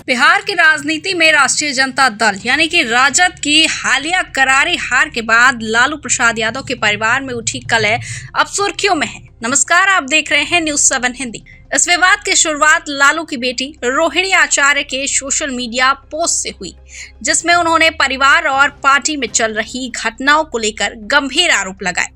बिहार की राजनीति में राष्ट्रीय जनता दल यानी कि राजद की हालिया करारी हार के बाद लालू प्रसाद यादव के परिवार में उठी कलह अब सुर्खियों में है। नमस्कार, आप देख रहे हैं न्यूज़ 7 हिंदी। इस विवाद की शुरुआत लालू की बेटी रोहिणी आचार्य के सोशल मीडिया पोस्ट से हुई, जिसमें उन्होंने परिवार और पार्टी में चल रही घटनाओं को लेकर गंभीर आरोप लगाए।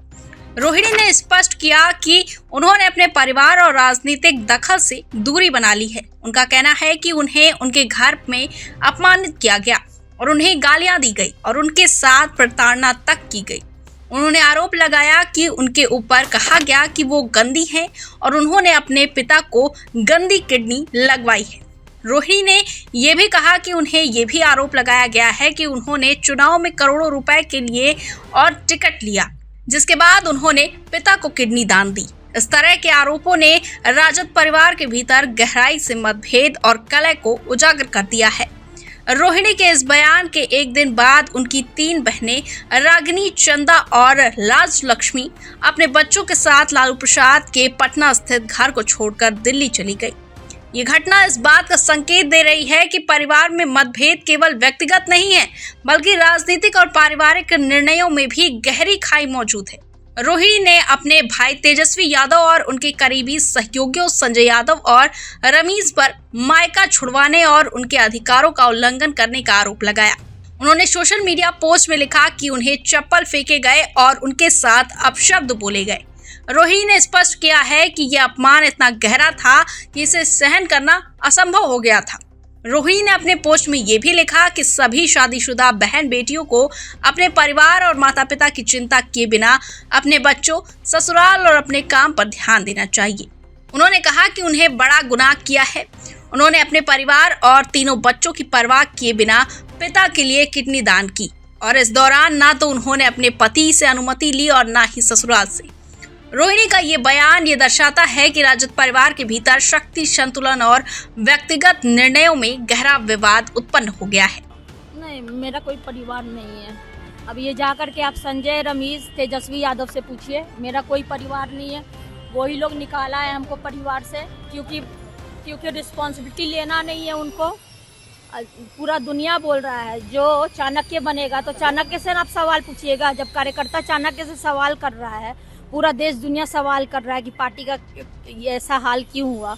रोहिणी ने स्पष्ट किया कि उन्होंने अपने परिवार और राजनीतिक दखल से दूरी बना ली है। उनका कहना है कि उन्हें उनके घर में अपमानित किया गया और उन्हें गालियां दी गई और उनके साथ प्रताड़ना तक की गई। उन्होंने आरोप लगाया कि उनके ऊपर कहा गया कि वो गंदी हैं और उन्होंने अपने पिता को गंदी किडनी लगवाई है। रोहिणी ने यह भी कहा कि उन्हें यह भी आरोप लगाया गया है कि उन्होंने चुनाव में करोड़ों रुपए के लिए और टिकट लिया, जिसके बाद उन्होंने पिता को किडनी दान दी। इस तरह के आरोपों ने राजद परिवार के भीतर गहराई से मतभेद और कलह को उजागर कर दिया है। रोहिणी के इस बयान के एक दिन बाद उनकी 3 बहनें रागिनी, चंदा और राजलक्ष्मी अपने बच्चों के साथ लालू प्रसाद के पटना स्थित घर को छोड़कर दिल्ली चली गई। ये घटना इस बात का संकेत दे रही है कि परिवार में मतभेद केवल व्यक्तिगत नहीं है, बल्कि राजनीतिक और पारिवारिक निर्णयों में भी गहरी खाई मौजूद है। रोहिणी ने अपने भाई तेजस्वी यादव और उनके करीबी सहयोगियों संजय यादव और रमीज पर मायका छुड़वाने और उनके अधिकारों का उल्लंघन करने का आरोप लगाया। उन्होंने सोशल मीडिया पोस्ट में लिखा कि उन्हें चप्पल फेंके गए और उनके साथ अपशब्द बोले गए। रोहिणी ने स्पष्ट किया है कि यह अपमान इतना गहरा था कि इसे सहन करना असंभव हो गया था। रोहिणी ने अपने पोस्ट में यह भी लिखा कि सभी शादीशुदा बहन बेटियों को अपने परिवार और माता पिता की चिंता किए बिना अपने बच्चों, ससुराल और अपने काम पर ध्यान देना चाहिए। उन्होंने कहा कि उन्हें बड़ा गुनाह किया है। उन्होंने अपने परिवार और तीनों बच्चों की परवाह किए बिना पिता के लिए किडनी दान की और इस दौरान ना तो उन्होंने अपने पति से अनुमति ली और ना ही ससुराल से। रोहिणी का ये बयान ये दर्शाता है कि राजद परिवार के भीतर शक्ति संतुलन और व्यक्तिगत निर्णयों में गहरा विवाद उत्पन्न हो गया है। नहीं, मेरा कोई परिवार नहीं है। अब ये जाकर के आप संजय, रमीज, तेजस्वी यादव से पूछिए, मेरा कोई परिवार नहीं है। वही लोग निकाला है हमको परिवार से, क्योंकि रिस्पॉन्सिबिलिटी लेना नहीं है उनको। पूरा दुनिया बोल रहा है जो चाणक्य बनेगा तो चाणक्य से आप सवाल पूछिएगा। जब कार्यकर्ता चाणक्य से सवाल कर रहा है, पूरा देश दुनिया सवाल कर रहा है कि पार्टी का ये ऐसा हाल क्यों हुआ।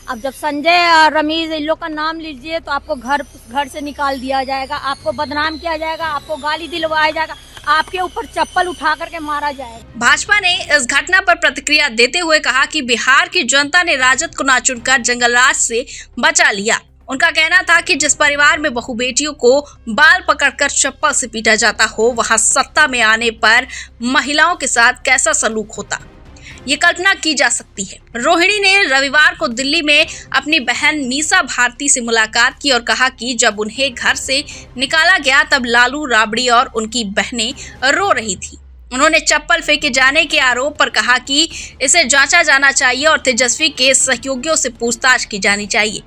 अब जब संजय और रमीज इन लोग का नाम लीजिए तो आपको घर से निकाल दिया जाएगा, आपको बदनाम किया जाएगा, आपको गाली दिलवाया जाएगा, आपके ऊपर चप्पल उठा करके मारा जाएगा। भाजपा ने इस घटना पर प्रतिक्रिया देते हुए कहा कि बिहार की जनता ने राजद को ना चुनकर जंगलराज से बचा लिया। उनका कहना था कि जिस परिवार में बहू बेटियों को बाल पकड़कर चप्पल से पीटा जाता हो, वहां सत्ता में आने पर महिलाओं के साथ कैसा सलूक होता, ये कल्पना की जा सकती है। रोहिणी ने रविवार को दिल्ली में अपनी बहन मीसा भारती से मुलाकात की और कहा कि जब उन्हें घर से निकाला गया तब लालू, राबड़ी और उनकी बहनें रो रही थी। उन्होंने चप्पल फेंके जाने के आरोप पर कहा कि इसे जांचा जाना चाहिए और तेजस्वी के सहयोगियों से पूछताछ की जानी चाहिए।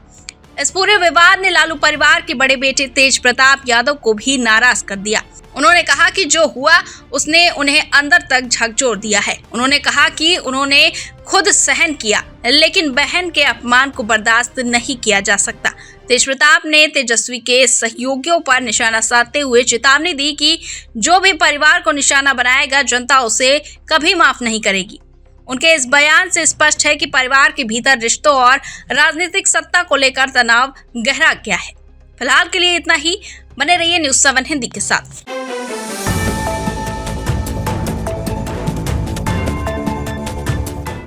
इस पूरे विवाद ने लालू परिवार के बड़े बेटे तेज प्रताप यादव को भी नाराज कर दिया। उन्होंने कहा कि जो हुआ उसने उन्हें अंदर तक झकझोर दिया है। उन्होंने कहा कि उन्होंने खुद सहन किया, लेकिन बहन के अपमान को बर्दाश्त नहीं किया जा सकता। तेज प्रताप ने तेजस्वी के सहयोगियों पर निशाना साधते हुए चेतावनी दी कि जो भी परिवार को निशाना बनाएगा, जनता उसे कभी माफ नहीं करेगी। उनके इस बयान से स्पष्ट है कि परिवार के भीतर रिश्तों और राजनीतिक सत्ता को लेकर तनाव गहरा गया है। फिलहाल के लिए इतना ही। बने रहिए न्यूज़ 7 हिंदी के साथ।